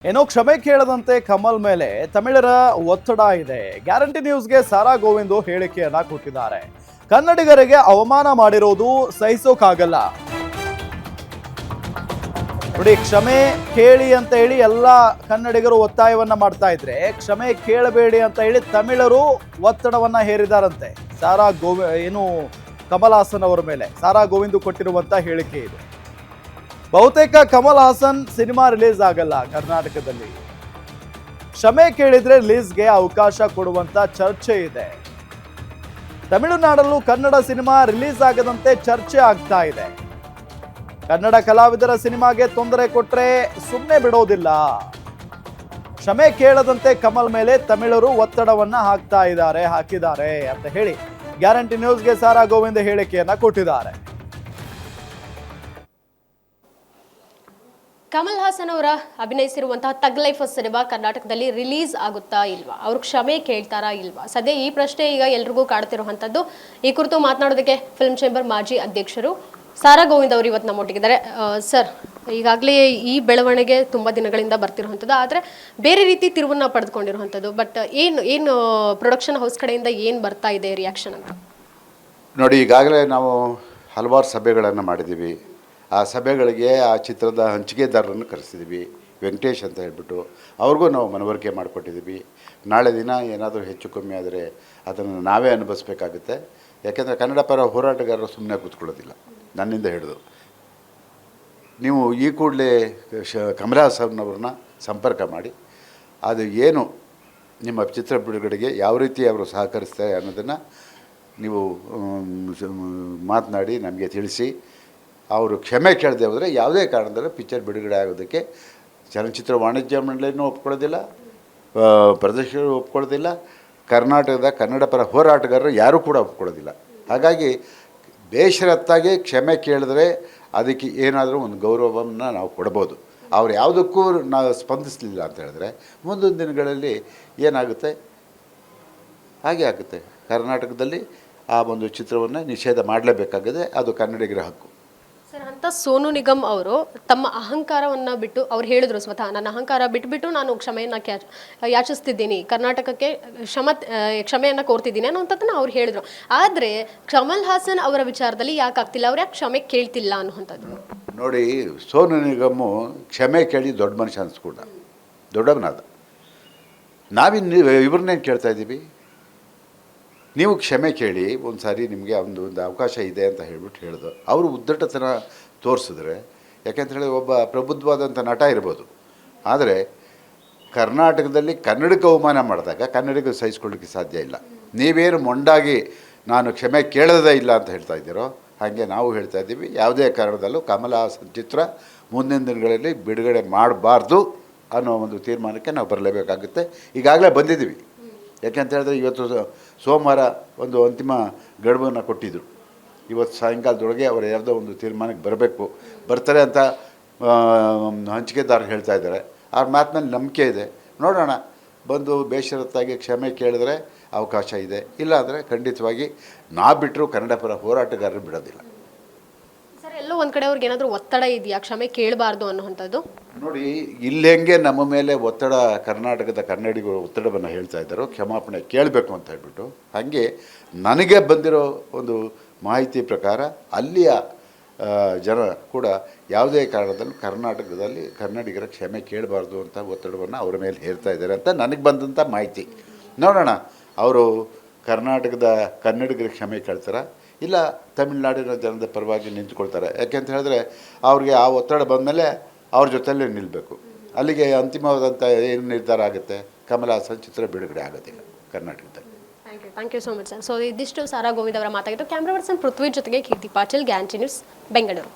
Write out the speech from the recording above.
ಏನೋ ಕ್ಷಮೆ ಕೇಳದಂತೆ ಕಮಲ್ ಮೇಲೆ ತಮಿಳರ ಒತ್ತಡ ಇದೆ. ಗ್ಯಾರಂಟಿ ನ್ಯೂಸ್ಗೆ ಸಾರಾ ಗೋವಿಂದು ಹೇಳಿಕೆಯನ್ನ ಕೊಟ್ಟಿದ್ದಾರೆ. ಕನ್ನಡಿಗರಿಗೆ ಅವಮಾನ ಮಾಡಿರೋದು ಸಹಿಸೋಕಾಗಲ್ಲ. ನೋಡಿ, ಕ್ಷಮೆ ಕೇಳಿ ಅಂತ ಹೇಳಿ ಎಲ್ಲ ಕನ್ನಡಿಗರು ಒತ್ತಾಯವನ್ನ ಮಾಡ್ತಾ ಇದ್ರೆ, ಕ್ಷಮೆ ಕೇಳಬೇಡಿ ಅಂತ ಹೇಳಿ ತಮಿಳರು ಒತ್ತಡವನ್ನ ಹೇರಿದಾರಂತೆ. ಕಮಲ್ ಹಾಸನ್ ಅವರ ಮೇಲೆ ಸಾರಾ ಗೋವಿಂದು ಕೊಟ್ಟಿರುವಂತ ಹೇಳಿಕೆ ಇದು. ಬಹುತೇಕ ಕಮಲ್ ಹಾಸನ್ ಸಿನಿಮಾ ರಿಲೀಸ್ ಆಗಲ್ಲ ಕರ್ನಾಟಕದಲ್ಲಿ. ಕ್ಷಮೆ ಕೇಳಿದ್ರೆ ರಿಲೀಸ್ಗೆ ಅವಕಾಶ ಕೊಡುವಂತ ಚರ್ಚೆ ಇದೆ. ತಮಿಳುನಾಡಲ್ಲೂ ಕನ್ನಡ ಸಿನಿಮಾ ರಿಲೀಸ್ ಆಗದಂತೆ ಚರ್ಚೆ ಆಗ್ತಾ ಇದೆ. ಕನ್ನಡ ಕಲಾವಿದರ ಸಿನಿಮಾಗೆ ತೊಂದರೆ ಕೊಟ್ರೆ ಸುಮ್ಮನೆ ಬಿಡೋದಿಲ್ಲ. ಕ್ಷಮೆ ಕೇಳದಂತೆ ಕಮಲ್ ಮೇಲೆ ತಮಿಳರು ಒತ್ತಡವನ್ನ ಹಾಕಿದ್ದಾರೆ ಅಂತ ಹೇಳಿ ಗ್ಯಾರಂಟಿ ನ್ಯೂಸ್ಗೆ ಸಾರಾ ಗೋವಿಂದ ಹೇಳಿಕೆಯನ್ನ ಕೊಟ್ಟಿದ್ದಾರೆ. ಕಮಲ್ ಹಾಸನ್ ಅವರ ಅಭಿನಯಿಸಿರುವಂತಹ ತಗ್ ಲೈಫ್ ಸಿನಿಮಾ ಕರ್ನಾಟಕದಲ್ಲಿ ರಿಲೀಸ್ ಆಗುತ್ತಾ ಇಲ್ವಾ, ಅವ್ರು ಕ್ಷಮೆ ಕೇಳ್ತಾರಾ ಇಲ್ವಾ, ಸದ್ಯ ಈ ಪ್ರಶ್ನೆ ಈಗ ಎಲ್ರಿಗೂ ಕಾಡ್ತಿರುವಂಥದ್ದು. ಈ ಕುರಿತು ಮಾತನಾಡೋದಕ್ಕೆ ಫಿಲ್ಮ್ ಚೇಂಬರ್ ಮಾಜಿ ಅಧ್ಯಕ್ಷರು ಸಾರಾ ಗೋವಿಂದ್ ಅವರು ಇವತ್ತು ನಮ್ಮೊಟ್ಟಿಗಿದ್ದಾರೆ. ಸರ್, ಈಗಾಗಲೇ ಈ ಬೆಳವಣಿಗೆ ತುಂಬಾ ದಿನಗಳಿಂದ ಬರ್ತಿರುವಂಥದ್ದು, ಆದರೆ ಬೇರೆ ರೀತಿ ತಿರುವನ್ನ ಪಡೆದುಕೊಂಡಿರುವಂಥದ್ದು. ಬಟ್ ಏನು ಪ್ರೊಡಕ್ಷನ್ ಹೌಸ್ ಕಡೆಯಿಂದ ಏನು ಬರ್ತಾ ಇದೆ ರಿಯಾಕ್ಷನ್ ಅಂತ? ನೋಡಿ, ಈಗಾಗಲೇ ನಾವು ಹಲವಾರು ಸಭೆಗಳನ್ನು ಮಾಡಿದ್ದೀವಿ. ಆ ಸಭೆಗಳಿಗೆ ಆ ಚಿತ್ರದ ಹಂಚಿಕೆದಾರರನ್ನು ಕರೆಸಿದ್ದೀವಿ, ವೆಂಕಟೇಶ್ ಅಂತ ಹೇಳ್ಬಿಟ್ಟು. ಅವ್ರಿಗೂ ನಾವು ಮನವರಿಕೆ ಮಾಡಿಕೊಟ್ಟಿದ್ದೀವಿ. ನಾಳೆ ದಿನ ಏನಾದರೂ ಹೆಚ್ಚು ಕಮ್ಮಿ ಆದರೆ ಅದನ್ನು ನಾವೇ ಅನುಭವಿಸ್ಬೇಕಾಗುತ್ತೆ. ಯಾಕೆಂದರೆ ಕನ್ನಡ ಪರ ಹೋರಾಟಗಾರರು ಸುಮ್ಮನೆ ಕೂತ್ಕೊಳ್ಳೋದಿಲ್ಲ, ನನ್ನಿಂದ ಹಿಡಿದು. ನೀವು ಈ ಕೂಡಲೇ ಕಮಲ್ ಹಾಸನ್ ಅವ್ರನ್ನ ಸಂಪರ್ಕ ಮಾಡಿ, ಅದು ಏನು ನಿಮ್ಮ ಚಿತ್ರ ಬಿಡುಗಡೆಗೆ ಯಾವ ರೀತಿ ಅವರು ಸಹಕರಿಸ್ತಾರೆ ಅನ್ನೋದನ್ನು ನೀವು ಮಾತನಾಡಿ ನಮಗೆ ತಿಳಿಸಿ. ಅವರು ಕ್ಷಮೆ ಕೇಳದೆ ಹೋದರೆ ಯಾವುದೇ ಕಾರಣದಲ್ಲೂ ಪಿಕ್ಚರ್ ಬಿಡುಗಡೆ ಆಗೋದಕ್ಕೆ ಚಲನಚಿತ್ರ ವಾಣಿಜ್ಯ ಮಂಡಳಿನೂ ಒಪ್ಕೊಳ್ಳೋದಿಲ್ಲ, ಪ್ರದರ್ಶಕರು ಒಪ್ಕೊಳ್ಳೋದಿಲ್ಲ, ಕರ್ನಾಟಕದ ಕನ್ನಡ ಪರ ಹೋರಾಟಗಾರರು ಯಾರೂ ಕೂಡ ಒಪ್ಕೊಳ್ಳೋದಿಲ್ಲ. ಹಾಗಾಗಿ ಬೇಷರತ್ತಾಗಿ ಕ್ಷಮೆ ಕೇಳಿದ್ರೆ ಅದಕ್ಕೆ ಏನಾದರೂ ಒಂದು ಗೌರವವನ್ನು ನಾವು ಕೊಡ್ಬೋದು. ಅವ್ರು ಯಾವುದಕ್ಕೂ ನಾವು ಸ್ಪಂದಿಸಲಿಲ್ಲ ಅಂತ ಹೇಳಿದ್ರೆ ಮುಂದಿನ ದಿನಗಳಲ್ಲಿ ಏನಾಗುತ್ತೆ, ಹಾಗೆ ಆಗುತ್ತೆ. ಕರ್ನಾಟಕದಲ್ಲಿ ಆ ಒಂದು ಚಿತ್ರವನ್ನು ನಿಷೇಧ ಮಾಡಲೇಬೇಕಾಗಿದೆ, ಅದು ಕನ್ನಡಿಗರ ಹಕ್ಕು. ಸರ್, ಅಂತ ಸೋನು ನಿಗಮ್ ಅವರು ತಮ್ಮ ಅಹಂಕಾರವನ್ನು ಬಿಟ್ಟು ಅವ್ರು ಹೇಳಿದ್ರು, ಸ್ವತಃ ನನ್ನ ಅಹಂಕಾರ ಬಿಟ್ಬಿಟ್ಟು ನಾನು ಕ್ಷಮೆಯನ್ನು ಯಾಚಿಸ್ತಿದ್ದೀನಿ, ಕರ್ನಾಟಕಕ್ಕೆ ಕ್ಷಮೆಯನ್ನು ಕೋರ್ತಿದ್ದೀನಿ ಅನ್ನೋಂಥದ್ದನ್ನು ಅವ್ರು ಹೇಳಿದ್ರು. ಆದರೆ ಕಮಲ್ ಹಾಸನ್ ಅವರ ವಿಚಾರದಲ್ಲಿ ಯಾಕೆ ಆಗ್ತಿಲ್ಲ, ಅವ್ರು ಯಾಕೆ ಕ್ಷಮೆ ಕೇಳ್ತಿಲ್ಲ ಅನ್ನುವಂಥದ್ದು? ನೋಡಿ, ಸೋನು ನಿಗಮ್ ಕ್ಷಮೆ ಕೇಳಿ ದೊಡ್ಡ ಮನುಷ್ಯ ಅನಿಸ್ಕೊಂಡ, ದೊಡ್ಡವನಾದ. ನಾವಿನ್ನು ಇವ್ರನ್ನೇನು ಕೇಳ್ತಾ ಇದ್ದೀವಿ? ನೀವು ಕ್ಷಮೆ ಕೇಳಿ, ಒಂದು ಸಾರಿ ನಿಮಗೆ ಒಂದು ಅವಕಾಶ ಇದೆ ಅಂತ ಹೇಳಿದ್ರು. ಅವರು ಉದ್ದಟತನ ತೋರಿಸಿದ್ರೆ, ಯಾಕೆಂತೇಳಿ ಒಬ್ಬ ಪ್ರಬುದ್ಧವಾದಂಥ ನಟ ಇರ್ಬೋದು, ಆದರೆ ಕರ್ನಾಟಕದಲ್ಲಿ ಕನ್ನಡಕ್ಕೆ ಅವಮಾನ ಮಾಡಿದಾಗ ಕನ್ನಡಿಗರು ಸಹಿಸ್ಕೊಳ್ಳಿಕ್ಕೆ ಸಾಧ್ಯ ಇಲ್ಲ. ನೀವೇನು ಮೊಂಡಾಗಿ ನಾನು ಕ್ಷಮೆ ಕೇಳೋದೇ ಇಲ್ಲ ಅಂತ ಹೇಳ್ತಾ ಇದ್ದೀರೋ, ಹಾಗೆ ನಾವು ಹೇಳ್ತಾ ಇದ್ದೀವಿ, ಯಾವುದೇ ಕಾರಣದಲ್ಲೂ ಕಮಲ್ ಹಾಸನ್ ಚಿತ್ರ ಮುಂದಿನ ದಿನಗಳಲ್ಲಿ ಬಿಡುಗಡೆ ಮಾಡಬಾರ್ದು ಅನ್ನೋ ಒಂದು ತೀರ್ಮಾನಕ್ಕೆ ನಾವು ಬರಲೇಬೇಕಾಗುತ್ತೆ. ಈಗಾಗಲೇ ಬಂದಿದ್ದೀವಿ. ಯಾಕೆಂತ ಹೇಳಿದ್ರೆ ಇವತ್ತು ಸೋಮವಾರ ಒಂದು ಅಂತಿಮ ಗಡುವನ್ನು ಕೊಟ್ಟಿದ್ದರು. ಇವತ್ತು ಸಾಯಂಕಾಲದೊಳಗೆ ಅವರು ಯಾವುದೋ ಒಂದು ತೀರ್ಮಾನಕ್ಕೆ ಬರ್ತಾರೆ ಅಂತ ಹಂಚಿಕೆದಾರರು ಹೇಳ್ತಾ ಇದ್ದಾರೆ. ಅವ್ರ ಮಾತಿನಲ್ಲಿ ನಂಬಿಕೆ ಇದೆ. ನೋಡೋಣ, ಬಂದು ಬೇಷರತ್ತಾಗಿ ಕ್ಷಮೆ ಕೇಳಿದ್ರೆ ಅವಕಾಶ ಇದೆ, ಇಲ್ಲ ಅಂದರೆ ಖಂಡಿತವಾಗಿ ನಾ ಬಿಟ್ಟರು ಕನ್ನಡ ಪರ ಹೋರಾಟಗಾರರು ಬಿಡೋದಿಲ್ಲ. ಸರ್, ಎಲ್ಲೋ ಒಂದು ಕಡೆ ಅವ್ರಿಗೆ ಏನಾದರೂ ಒತ್ತಡ ಇದೆಯಾ ಕ್ಷಮೆ ಕೇಳಬಾರ್ದು ಅನ್ನುವಂಥದ್ದು? ನೋಡಿ, ಇಲ್ಲಿ ಹೆಂಗೆ ನಮ್ಮ ಮೇಲೆ ಒತ್ತಡ, ಕರ್ನಾಟಕದ ಕನ್ನಡಿಗರು ಒತ್ತಡವನ್ನು ಹೇಳ್ತಾ ಇದ್ದಾರೋ ಕ್ಷಮಾಪಣೆ ಕೇಳಬೇಕು ಅಂತ ಹೇಳ್ಬಿಟ್ಟು, ಹಾಗೆ ನನಗೆ ಬಂದಿರೋ ಒಂದು ಮಾಹಿತಿ ಪ್ರಕಾರ ಅಲ್ಲಿಯ ಜನ ಕೂಡ ಯಾವುದೇ ಕಾರಣದಲ್ಲೂ ಕರ್ನಾಟಕದಲ್ಲಿ ಕನ್ನಡಿಗರ ಕ್ಷಮೆ ಕೇಳಬಾರ್ದು ಅಂತ ಒತ್ತಡವನ್ನು ಅವರ ಮೇಲೆ ಹೇರ್ತಾ ಇದ್ದಾರೆ ಅಂತ ನನಗೆ ಬಂದಂಥ ಮಾಹಿತಿ. ನೋಡೋಣ, ಅವರು ಕರ್ನಾಟಕದ ಕನ್ನಡಿಗರ ಕ್ಷಮೆ ಕೇಳ್ತಾರ, ಇಲ್ಲ ತಮಿಳುನಾಡಿನ ಜನದ ಪರವಾಗಿ ನಿಂತ್ಕೊಳ್ತಾರೆ. ಯಾಕೆಂತ ಹೇಳಿದ್ರೆ ಅವ್ರಿಗೆ ಆ ಒತ್ತಡ ಬಂದಮೇಲೆ ಅವ್ರ ಜೊತೆಯಲ್ಲೇ ನಿಲ್ಲಬೇಕು. ಅಲ್ಲಿಗೆ ಅಂತಿಮವಾದಂಥ ಏನು ನಿರ್ಧಾರ ಆಗುತ್ತೆ, ಕಮಲ್ ಹಾಸನ್ ಚಿತ್ರ ಬಿಡುಗಡೆ ಆಗೋದಿಲ್ಲ ಕರ್ನಾಟಕದಲ್ಲಿ. Thank you so much sir. So ಇದಿಷ್ಟು ಸಾರಾ ಗೋವಿಂದ್ ಅವರ ಮಾತಾಗಿತ್ತು. ಕ್ಯಾಮ್ರಾ ಪರ್ಸನ್ ಪೃಥ್ವಿ ಜೊತೆಗೆ ಕೀರ್ತಿ ಪಾಟೀಲ್, ಗ್ಯಾರಂಟಿ ನ್ಯೂಸ್, ಬೆಂಗಳೂರು.